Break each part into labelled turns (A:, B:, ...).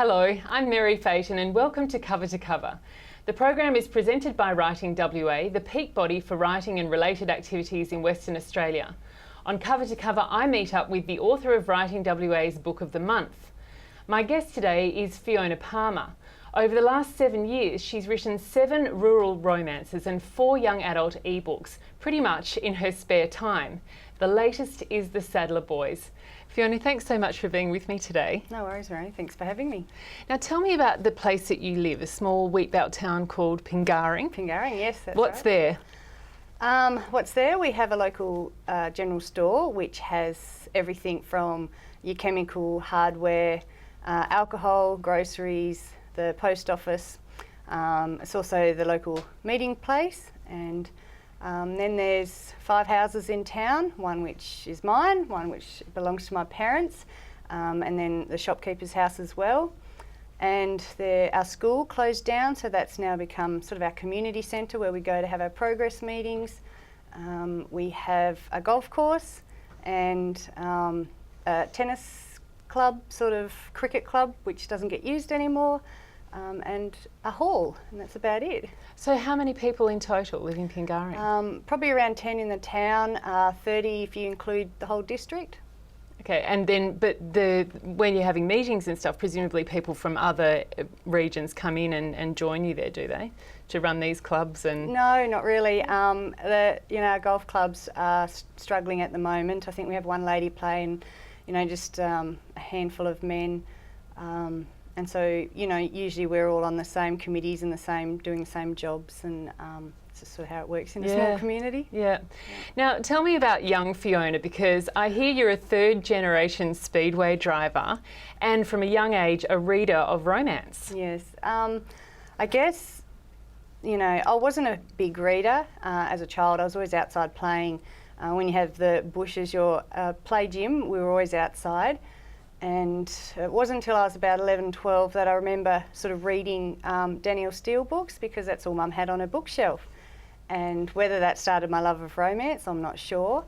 A: Hello, I'm Meri Fatin and welcome to Cover to Cover. The program is presented by Writing WA, the peak body for writing and related activities in Western Australia. On Cover to Cover, I meet up with the author of Writing WA's Book of the Month. My guest today is Fiona Palmer. Over the last 7 years, she's written 7 rural romances and 4 young adult ebooks, pretty much in her spare time. The latest is The Saddler Boys. Fiona, thanks so much for being with me today.
B: No worries, Mary. Thanks for having me.
A: Now tell me about the place that you live, a small wheatbelt town called Pingaring.
B: Pingaring, yes, that's
A: What's
B: right.
A: there?
B: What's there? We have a local general store which has everything from your chemical, hardware, alcohol, groceries, the post office. It's also the local meeting place, and then there's 5 houses in town, one which is mine, one which belongs to my parents, and then the shopkeeper's house as well. And our school closed down, so that's now become sort of our community centre where we go to have our progress meetings. We have a golf course and a tennis club, sort of cricket club, which doesn't get used anymore. And a hall, and that's about it.
A: So how many people in total live in Pingaring?
B: Probably around 10 in the town, 30 if you include the whole district.
A: Okay, and then, when you're having meetings and stuff, presumably people from other regions come in and join you there, do they? To run these clubs and...
B: No, not really. Our golf clubs are struggling at the moment. I think we have one lady play and, just a handful of men. And so, usually we're all on the same committees and doing the same jobs, and it's just sort of how it works in a small community.
A: Yeah. Now, tell me about young Fiona, because I hear you're a 3rd generation speedway driver and from a young age a reader of romance.
B: Yes. I guess, I wasn't a big reader as a child. I was always outside playing. When you have the bush as your play gym, we were always outside. And it wasn't until I was about 11, 12 that I remember sort of reading Danielle Steele books, because that's all Mum had on her bookshelf. And whether that started my love of romance, I'm not sure.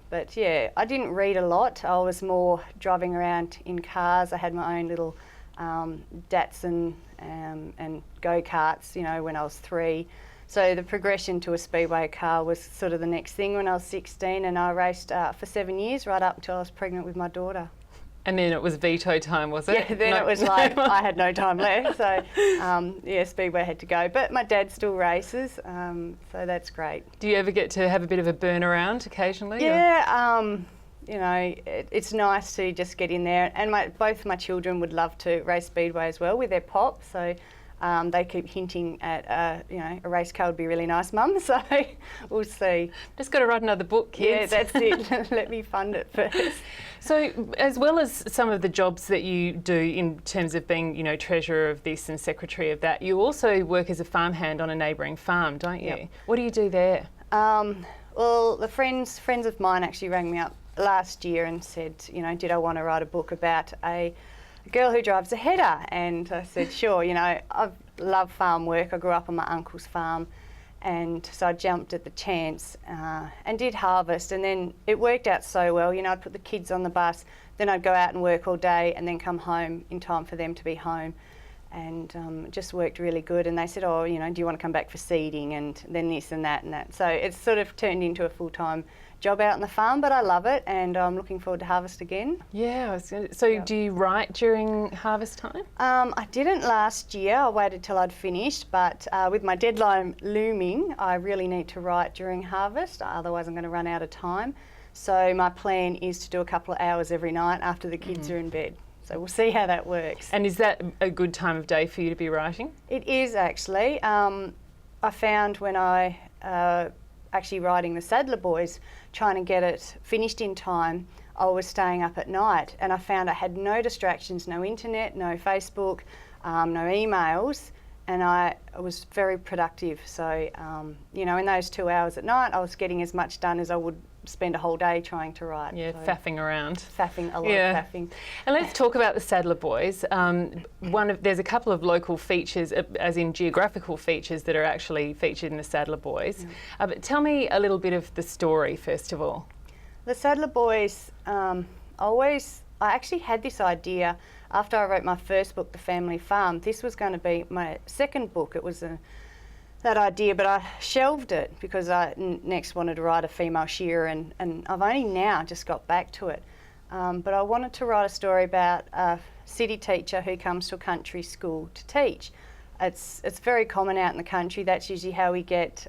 B: But yeah, I didn't read a lot. I was more driving around in cars. I had my own little Datsun and go-karts, when I was 3. So the progression to a speedway car was sort of the next thing when I was 16, and I raced for 7 years, right up until I was pregnant with my daughter.
A: And then it was veto time, was it?
B: Yeah, then it was like I had no time left, so speedway had to go. But my dad still races, so that's great.
A: Do you ever get to have a bit of a burn around occasionally?
B: Yeah, it's nice to just get in there. And both my children would love to race speedway as well with their pop, so they keep hinting at, a race car would be really nice, Mum, so we'll see.
A: Just got to write another book, kids.
B: Yeah, that's it. Let me fund it first.
A: So, as well as some of the jobs that you do in terms of being, treasurer of this and secretary of that, you also work as a farmhand on a neighbouring farm, don't you?
B: Yep.
A: What do you do there?
B: Well, the friends of mine actually rang me up last year and said, did I want to write a book about a girl who drives a header? And I said, sure. I love farm work. I grew up on my uncle's farm, and so I jumped at the chance and did harvest, and then it worked out so well. I'd put the kids on the bus, then I'd go out and work all day and then come home in time for them to be home, and it just worked really good. And they said, do you want to come back for seeding, and then this and that and that. So it's sort of turned into a full-time job out on the farm, but I love it, and I'm looking forward to harvest again.
A: Yeah, do you write during harvest time?
B: I didn't last year. I waited till I'd finished, but with my deadline looming, I really need to write during harvest, otherwise I'm going to run out of time. So my plan is to do a couple of hours every night after the kids are in bed. So we'll see how that works.
A: And is that a good time of day for you to be writing?
B: It is, actually. I found when I actually writing The Saddler Boys, trying to get it finished in time, I was staying up at night, and I found I had no distractions, no internet, no Facebook, no emails, and I was very productive. So, in those 2 hours at night, I was getting as much done as I would spend a whole day trying to write.
A: Yeah,
B: so
A: faffing around.
B: Faffing, a lot of faffing.
A: And let's talk about the Saddler Boys. There's a couple of local features, as in geographical features, that are actually featured in the Saddler Boys. But tell me a little bit of the story, first of all.
B: The Saddler Boys, I actually had this idea after I wrote my first book, The Family Farm, this was going to be my second book. It was that idea, but I shelved it because I next wanted to write a female shearer, and I've only now just got back to it. But I wanted to write a story about a city teacher who comes to a country school to teach. It's very common out in the country. That's usually how we get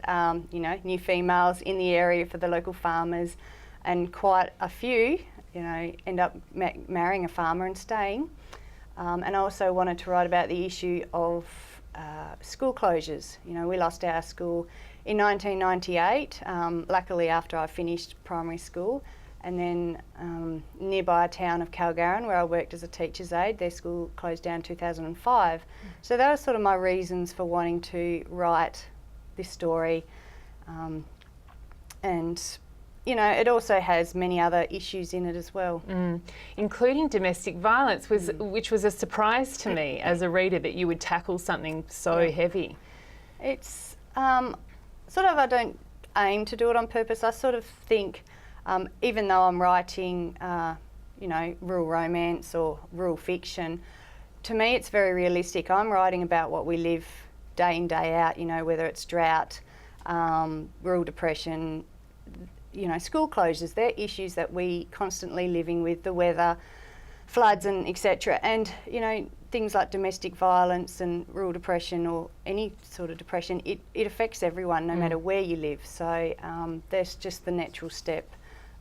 B: new females in the area for the local farmers, and quite a few end up marrying a farmer and staying. And I also wanted to write about the issue of school closures. We lost our school in 1998, luckily after I finished primary school. And then nearby a town of Calgarin, where I worked as a teacher's aide, their school closed down in 2005. So that was sort of my reasons for wanting to write this story. And it also has many other issues in it as well.
A: Including domestic violence, which was a surprise to me as a reader, that you would tackle something so heavy.
B: It's sort of, I don't aim to do it on purpose. I sort of think, even though I'm writing, rural romance or rural fiction, to me it's very realistic. I'm writing about what we live day in, day out, whether it's drought, rural depression, school closures. They're issues that we constantly living with, the weather, floods and etc. And, things like domestic violence and rural depression, or any sort of depression, it affects everyone no matter where you live. So there's just the natural step.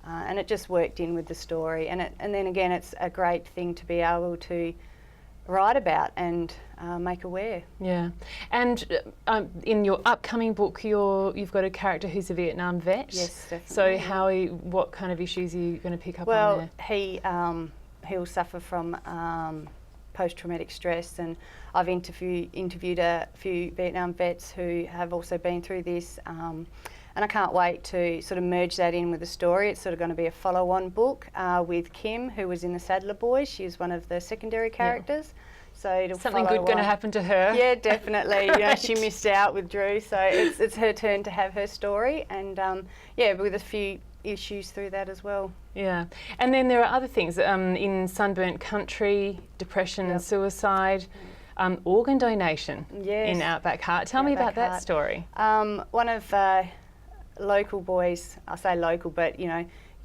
B: And it just worked in with the story, and then again, it's a great thing to be able to write about and make aware.
A: Yeah, and in your upcoming book, you've got a character who's a Vietnam vet.
B: Yes, definitely.
A: So what kind of issues are you going to pick up on there?
B: Well, he'll suffer from post-traumatic stress, and I've interviewed a few Vietnam vets who have also been through this. And I can't wait to sort of merge that in with the story. It's sort of going to be a follow-on book with Kim, who was in The Saddler Boys. She was one of the secondary characters. So it'll
A: something good going to happen to her.
B: Yeah, definitely. She missed out with Drew, so it's her turn to have her story, and with a few issues through that as well.
A: Yeah, and then there are other things in sunburnt country, depression and suicide. Organ donation in Outback Heart. Tell me about that story.
B: One of local boys, I say local, but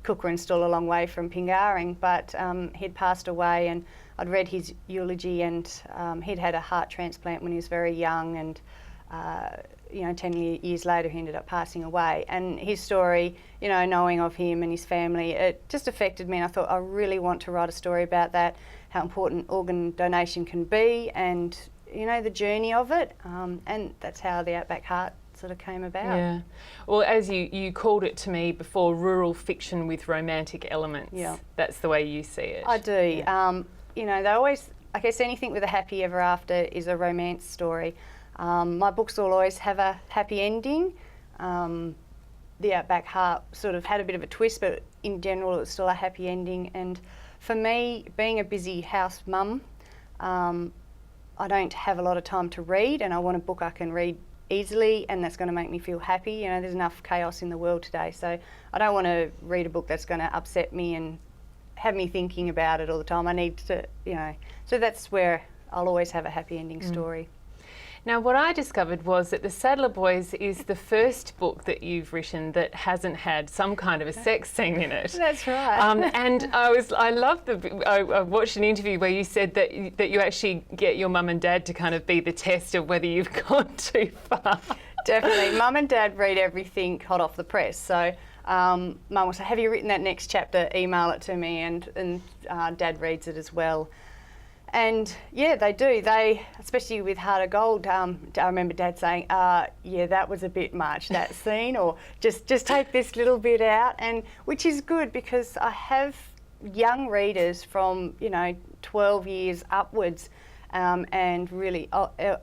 B: Cookeran's still a long way from Pingaring, but he'd passed away, and I'd read his eulogy, and he'd had a heart transplant when he was very young, and 10 years later he ended up passing away. And his story, knowing of him and his family, it just affected me, and I thought I really want to write a story about that, how important organ donation can be, and the journey of it, and that's how the Outback Heart sort of came about.
A: Yeah. Well, as you called it to me before, rural fiction with romantic elements. Yeah. That's the way you see it.
B: I do. Yeah. They always, I guess anything with a happy ever after is a romance story. My books will always have a happy ending. The Outback Heart sort of had a bit of a twist, but in general it was still a happy ending. And for me, being a busy house mum, I don't have a lot of time to read, and I want a book I can read easily and that's going to make me feel happy. There's enough chaos in the world today, so I don't want to read a book that's going to upset me and have me thinking about it all the time. I need to, so that's where I'll always have a happy ending story.
A: Now, what I discovered was that The Saddler Boys is the first book that you've written that hasn't had some kind of a sex scene in it.
B: That's right.
A: And I watched an interview where you said that you actually get your mum and dad to kind of be the test of whether you've gone too far.
B: Definitely. Mum and dad read everything hot off the press. So mum will say, "Have you written that next chapter? Email it to me," and dad reads it as well. And yeah, they do. They, especially with Heart of Gold, I remember Dad saying, "Yeah, that was a bit much, that scene," or just take this little bit out, and which is good because I have young readers from 12 years upwards, and really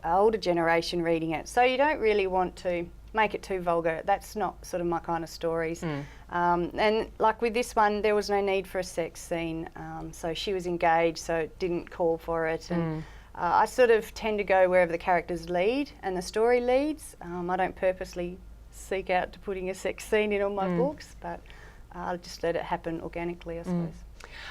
B: older generation reading it. So you don't really want to make it too vulgar. That's not sort of my kind of stories. And like with this one, there was no need for a sex scene. So she was engaged, so it didn't call for it. And I sort of tend to go wherever the characters lead and the story leads. I don't purposely seek out to putting a sex scene in all my books, but I'll just let it happen organically, I suppose.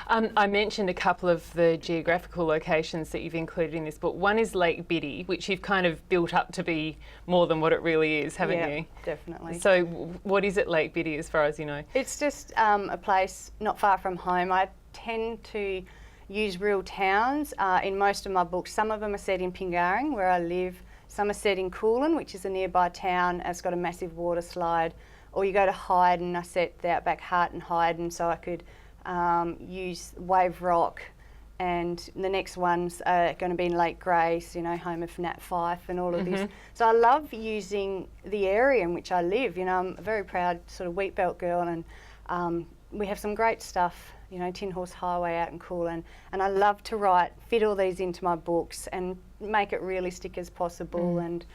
A: I mentioned a couple of the geographical locations that you've included in this book. One is Lake Biddy, which you've kind of built up to be more than what it really is, haven't you?
B: Definitely.
A: So what is it, Lake Biddy, as far as you know?
B: It's just a place not far from home. I tend to use real towns in most of my books. Some of them are set in Pingarring, where I live. Some are set in Coolin, which is a nearby town. It's got a massive water slide. Or you go to Hyden. I set the outback hut in Hyden so I could use Wave Rock, and the next ones are going to be in Lake Grace, you know, home of Nat Fyfe and all of this. So I love using the area in which I live. You know, I'm a very proud sort of wheat belt girl, and we have some great stuff, you know, Tin Horse Highway out in Coolin, and I love to fit all these into my books and make it realistic as possible. And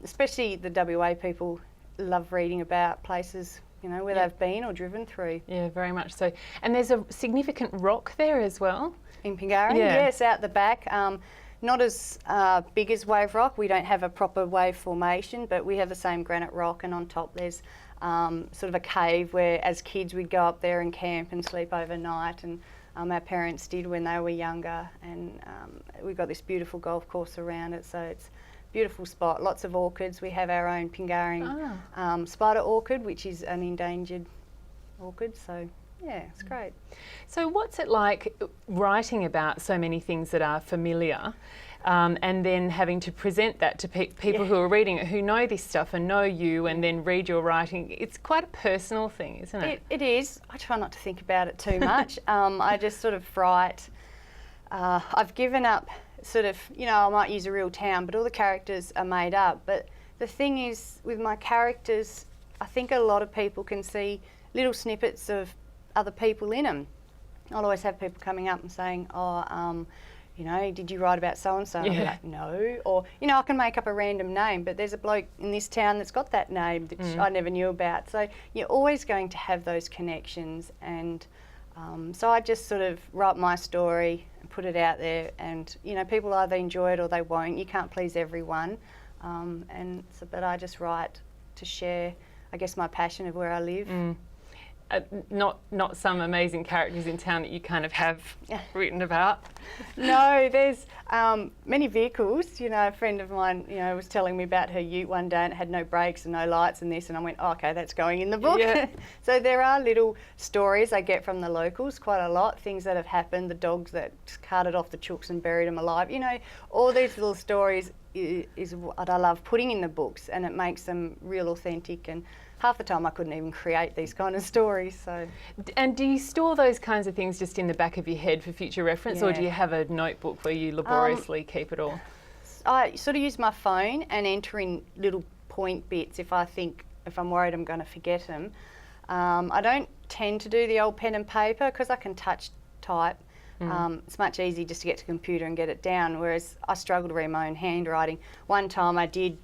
B: especially the WA people love reading about places, you know, where they've been or driven through.
A: Yeah, very much so. And there's a significant rock there as well?
B: In Pingarring? Yes, out the back. Not as big as Wave Rock. We don't have a proper wave formation, but we have the same granite rock, and on top there's sort of a cave where as kids we'd go up there and camp and sleep overnight, and our parents did when they were younger, and we've got this beautiful golf course around it, so it's beautiful spot, lots of orchids. We have our own Pingarring spider orchid, which is an endangered orchid, so yeah, it's great.
A: So what's it like writing about so many things that are familiar and then having to present that to people who are reading it, who know this stuff and know you, and then read your writing? It's quite a personal thing, isn't it?
B: It is. I try not to think about it too much. I just sort of write. I've given up sort of, you know, I might use a real town, but all the characters are made up. But the thing is, with my characters, I think a lot of people can see little snippets of other people in them. I'll always have people coming up and saying, you know, did you write about so-and-so? And I'll be like, no. Or, you know, I can make up a random name, but there's a bloke in this town that's got that name that I never knew about. So you're always going to have those connections, and so I just sort of write my story and put it out there, and, you know, people either enjoy it or they won't. You can't please everyone. But I just write to share, I guess, my passion of where I live.
A: Not some amazing characters in town that you kind of have written about?
B: No, there's many vehicles. You know, a friend of mine, you know, was telling me about her ute one day, and it had no brakes and no lights and this, and I went, oh, okay, that's going in the book. Yeah. So there are little stories I get from the locals, quite a lot, things that have happened, the dogs that carted off the chooks and buried them alive. You know, all these little stories is what I love putting in the books, and it makes them real authentic, and half the time I couldn't even create these kind of stories. So.
A: And do you store those kinds of things just in the back of your head for future reference, or do you have a notebook where you laboriously keep it all?
B: I sort of use my phone and enter in little point bits if I'm worried I'm going to forget them. I don't tend to do the old pen and paper because I can type. It's much easier just to get to the computer and get it down, whereas I struggle to read my own handwriting. One time I did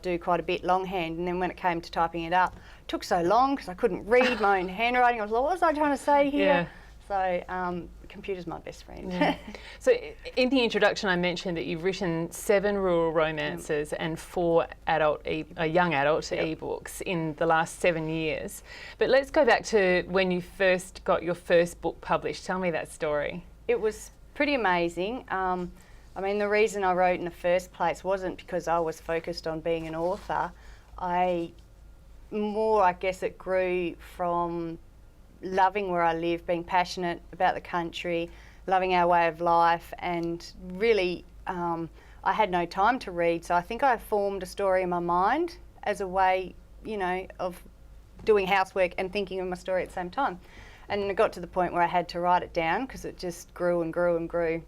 B: do quite a bit longhand, and then when it came to typing it up, it took so long because I couldn't read my own handwriting. I was like, what was I trying to say here? So the computer's my best friend.
A: So in the introduction I mentioned that you've written 7 rural romances and 4 young adult ebooks in the last 7 years. But let's go back to when you first got your first book published. Tell me that story. It was
B: pretty amazing. I mean, the reason I wrote in the first place wasn't because I was focused on being an author. I guess it grew from loving where I live, being passionate about the country, loving our way of life, and really I had no time to read, so I think I formed a story in my mind as a way, you know, of doing housework and thinking of my story at the same time. And it got to the point where I had to write it down because it just grew and grew and grew.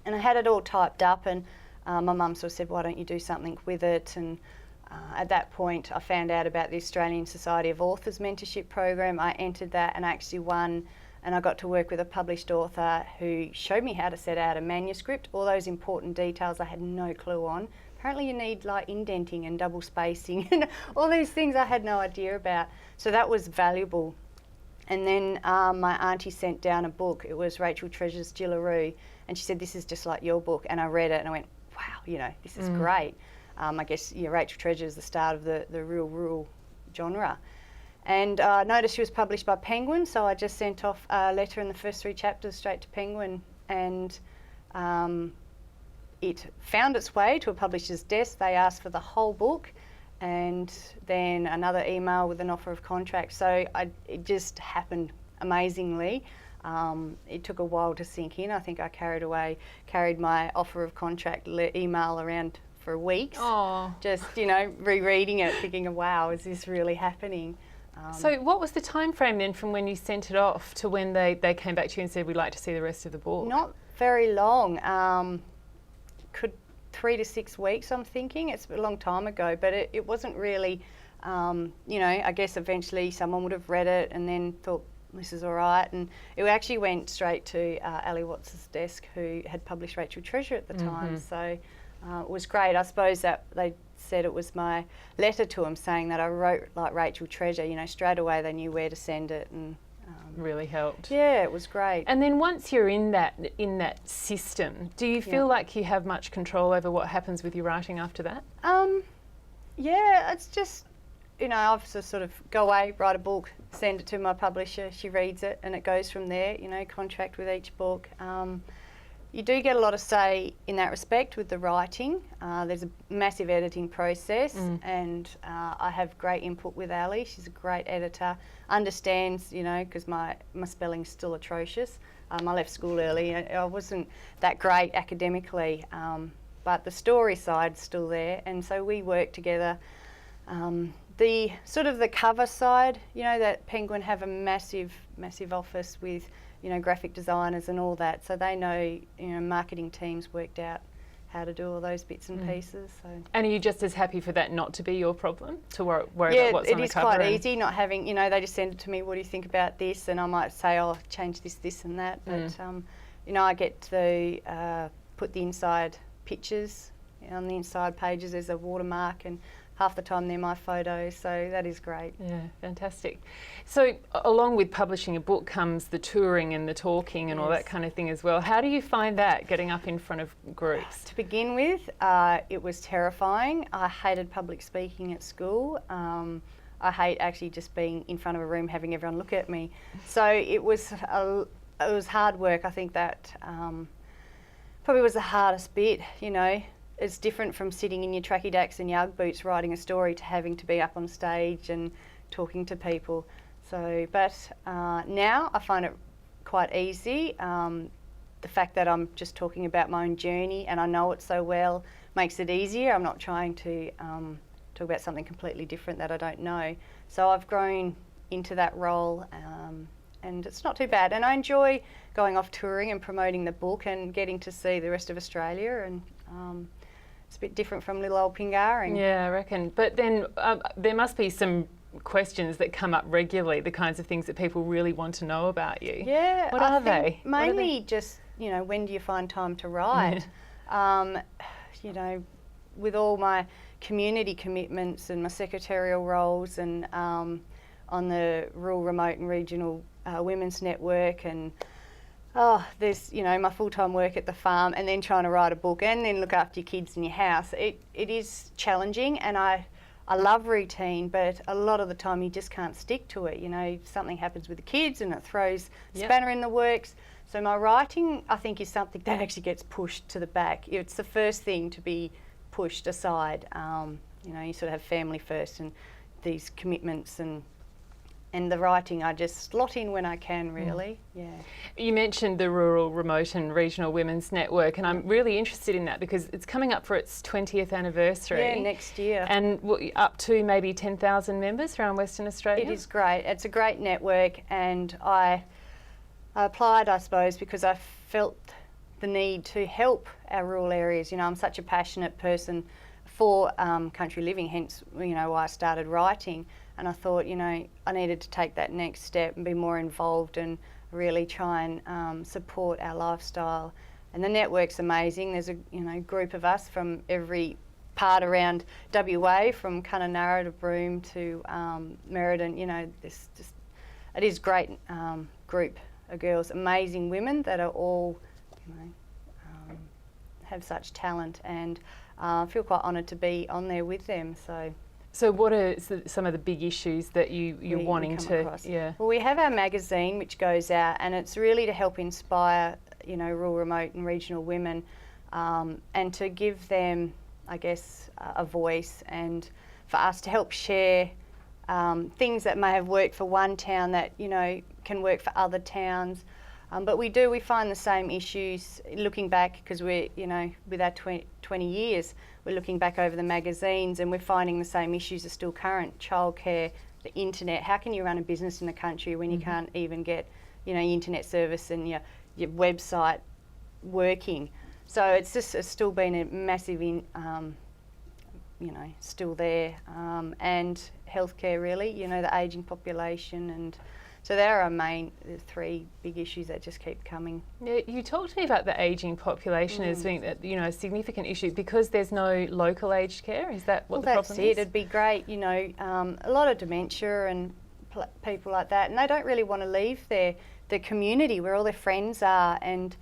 B: And I had it all typed up, and my mum sort of said, why don't you do something with it? And at that point I found out about the Australian Society of Authors mentorship program. I entered that and actually won, and I got to work with a published author who showed me how to set out a manuscript. All those important details I had no clue on. Apparently you need like indenting and double spacing and all these things I had no idea about. So that was valuable. And then my auntie sent down a book. It was Rachel Treasure's Jillaroo, and she said, this is just like your book. And I read it and I went, wow, you know, this is great. I guess Rachel Treasure is the start of the real rural genre. And I noticed she was published by Penguin, so I just sent off a letter in the first 3 chapters straight to Penguin, and it found its way to a publisher's desk. They asked for the whole book, and then another email with an offer of contract. So it just happened amazingly. It took a while to sink in. I think I carried my offer of contract email around for weeks.
A: Oh.
B: Just, rereading it, thinking, wow, is this really happening?
A: So what was the time frame then from when you sent it off to when they came back to you and said, we'd like to see the rest of the book?
B: Not very long. Could 3 to 6 weeks, I'm thinking. It's a long time ago, but it wasn't really, I guess eventually someone would have read it and then thought, this is all right. And it actually went straight to Ali Watts' desk, who had published Rachel Treasure at the time. So it was great. I suppose that they said it was my letter to them saying that I wrote like Rachel Treasure. Straight away they knew where to send it, and
A: really helped.
B: Yeah, it was great.
A: And then once you're in that system, do you feel like you have much control over what happens with your writing after that?
B: Yeah, it's just, I've sort of go away, write a book, send it to my publisher, she reads it, and it goes from there, contract with each book. You do get a lot of say in that respect with the writing. There's a massive editing process, and I have great input with Ali. She's a great editor, understands, because my spelling's still atrocious. I left school early. I wasn't that great academically, but the story side's still there, and so we work together. The cover side, that Penguin have a massive office with graphic designers and all that, so they know, marketing teams worked out how to do all those bits and pieces. So.
A: And are you just as happy for that not to be your problem, to worry about what's on the cover?
B: Yeah, it is quite easy not having, they just send it to me, what do you think about this? And I might say, oh, change this and that. But, I get to put the inside pictures. On the inside pages there's a watermark, and half the time they're my photos, so that is great.
A: Yeah, fantastic. So along with publishing a book comes the touring and the talking and all that kind of thing as well. How do you find that, getting up in front of groups?
B: To begin with, it was terrifying. I hated public speaking at school. I hate actually just being in front of a room having everyone look at me. So it was hard work. I think that probably was the hardest bit, It's different from sitting in your tracky dacks and your Ugg boots writing a story to having to be up on stage and talking to people. So, but now I find it quite easy. The fact that I'm just talking about my own journey and I know it so well makes it easier. I'm not trying to talk about something completely different that I don't know. So I've grown into that role, and it's not too bad. And I enjoy going off touring and promoting the book and getting to see the rest of Australia, and it's a bit different from little old Pingarring.
A: Yeah, I reckon. But then there must be some questions that come up regularly, the kinds of things that people really want to know about you.
B: Yeah.
A: What are they?
B: Mainly just, when do you find time to write? With all my community commitments and my secretarial roles, and on the Rural, Remote and Regional Women's Network, and there's, my full-time work at the farm, and then trying to write a book and then look after your kids in your house. It is challenging, and I love routine, but a lot of the time you just can't stick to it. Something happens with the kids and it throws a spanner in the works. So my writing, I think, is something that actually gets pushed to the back. It's the first thing to be pushed aside. You sort of have family first and these commitments, and the writing I just slot in when I can, really. Yeah. You
A: mentioned the Rural, Remote and Regional Women's Network, and I'm really interested in that because it's coming up for its 20th anniversary.
B: Yeah, next year.
A: And up to maybe 10,000 members around Western Australia.
B: It is great. It's a great network, and I applied, I suppose, because I felt the need to help our rural areas. I'm such a passionate person for country living, hence, why I started writing. And I thought, I needed to take that next step and be more involved and really try and support our lifestyle. And the network's amazing. There's a group of us from every part around WA, from Kununurra to Broome to Merredin. It is a great group of girls, amazing women that are all, have such talent, and I feel quite honoured to be on there with them.
A: So what are some of the big issues that you're wanting to...
B: across?
A: Yeah.
B: Well, we have our magazine which goes out, and it's really to help inspire, rural, remote and regional women, and to give them, I guess, a voice, and for us to help share things that may have worked for one town that, can work for other towns. But we find the same issues looking back, because we're, with our 20 years, we're looking back over the magazines and we're finding the same issues are still current. Childcare, the internet. How can you run a business in the country when you can't even get, internet service and your website working? So it's still been a massive, still there. And healthcare, really, the ageing population, and so there are our main three big issues that just keep coming.
A: Yeah, you talked to me about the ageing population as being a significant issue because there's no local aged care. Is that what the problem is?
B: That's it. It'd be great, a lot of dementia and people like that, and they don't really want to leave their community where all their friends are, and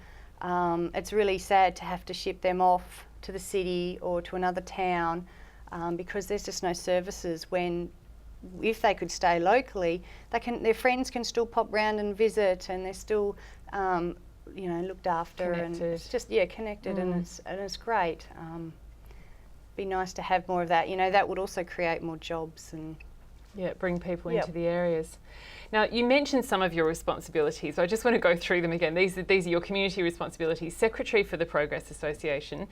B: it's really sad to have to ship them off to the city or to another town because there's just no services when. If they could stay locally, their friends can still pop round and visit, and they're still, looked after,
A: connected.
B: And it's just connected, and it's great. Be nice to have more of that. That would also create more jobs and
A: bring people into the areas. Now, you mentioned some of your responsibilities. I just want to go through them again. These are your community responsibilities: Secretary for the Progress Association,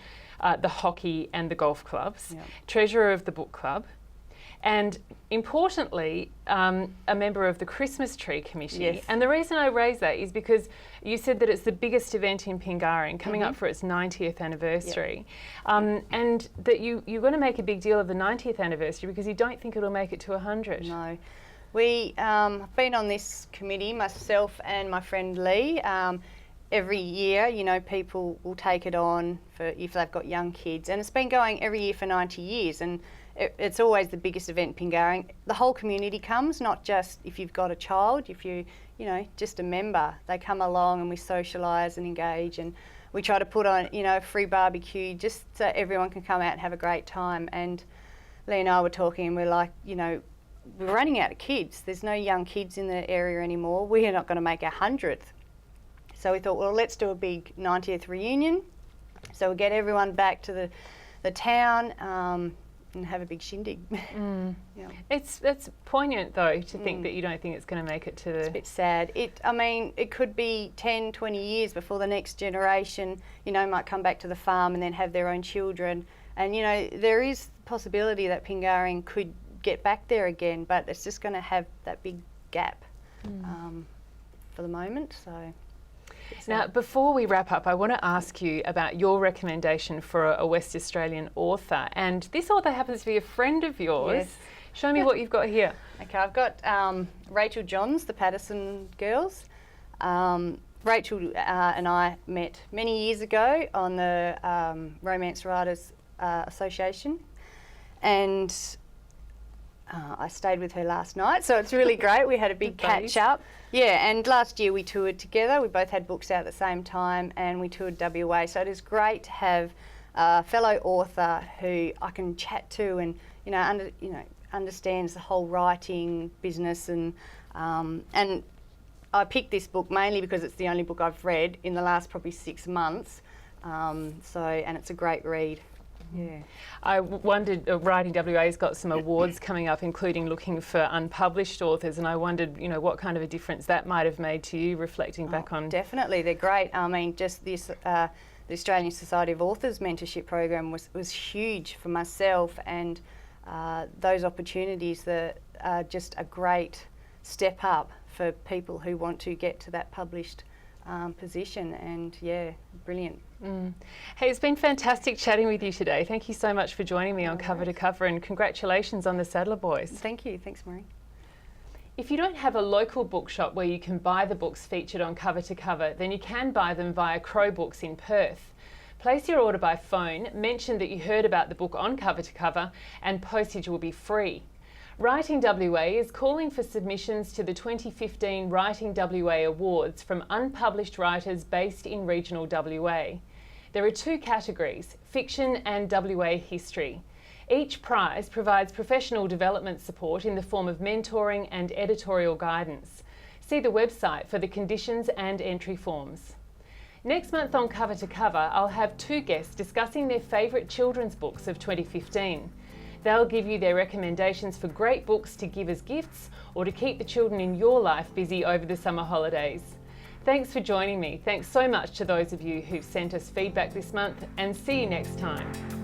A: the hockey and the golf clubs, Treasurer of the Book Club. And importantly, a member of the Christmas Tree Committee.
B: Yes.
A: And the reason I raise that is because you said that it's the biggest event in Pingarring, coming up for its 90th anniversary. And that you're going to make a big deal of the 90th anniversary because you don't think it'll make it to 100.
B: No. We have been on this committee, myself and my friend Lee. Every year, people will take it on for if they've got young kids. And it's been going every year for 90 years. And it's always the biggest event in Pingarring. The whole community comes, not just if you've got a child, if you, just a member. They come along and we socialise and engage, and we try to put on, a free barbecue just so everyone can come out and have a great time. And Lee and I were talking and we're like, we're running out of kids. There's no young kids in the area anymore. We are not going to make our 100th. So we thought, well, let's do a big 90th reunion. So we'll get everyone back to the town, and have a big shindig.
A: It's poignant though to think that you don't think it's going to make it to the...
B: It's a bit sad. It could be 10, 20 years before the next generation, might come back to the farm and then have their own children. And, there is the possibility that Pingarring could get back there again, but it's just going to have that big gap for the moment. So.
A: Now, before we wrap up, I want to ask you about your recommendation for a West Australian author. And this author happens to be a friend of yours.
B: Yes.
A: Show me what you've got here.
B: Okay, I've got Rachel Johns, the Patterson Girls. Rachel and I met many years ago on the Romance Writers Association. And I stayed with her last night, so it's really great. We had a big catch up. Yeah, and last year we toured together. We both had books out at the same time, and we toured WA. So it is great to have a fellow author who I can chat to, and understands the whole writing business. And I picked this book mainly because it's the only book I've read in the last probably 6 months. And it's a great read. Yeah.
A: I wondered, Writing WA's got some awards coming up, including looking for unpublished authors, and I wondered, what kind of a difference that might have made to you, reflecting back on...
B: Definitely, they're great. I mean, just this, the Australian Society of Authors mentorship program was huge for myself, and those opportunities that are just a great step up for people who want to get to that published position, and brilliant.
A: Hey, it's been fantastic chatting with you today. Thank you so much for joining me on Cover to Cover, and congratulations on the Saddler Boys.
B: Thank you. Thanks, Meri.
A: If you don't have a local bookshop where you can buy the books featured on Cover to Cover, then you can buy them via Crow Books in Perth. Place your order by phone, mention that you heard about the book on Cover to Cover, and postage will be free. Writing WA is calling for submissions to the 2015 Writing WA Awards from unpublished writers based in regional WA. There are 2 categories, fiction and WA history. Each prize provides professional development support in the form of mentoring and editorial guidance. See the website for the conditions and entry forms. Next month on Cover to Cover, I'll have 2 guests discussing their favourite children's books of 2015. They'll give you their recommendations for great books to give as gifts or to keep the children in your life busy over the summer holidays. Thanks for joining me. Thanks so much to those of you who've sent us feedback this month, and see you next time.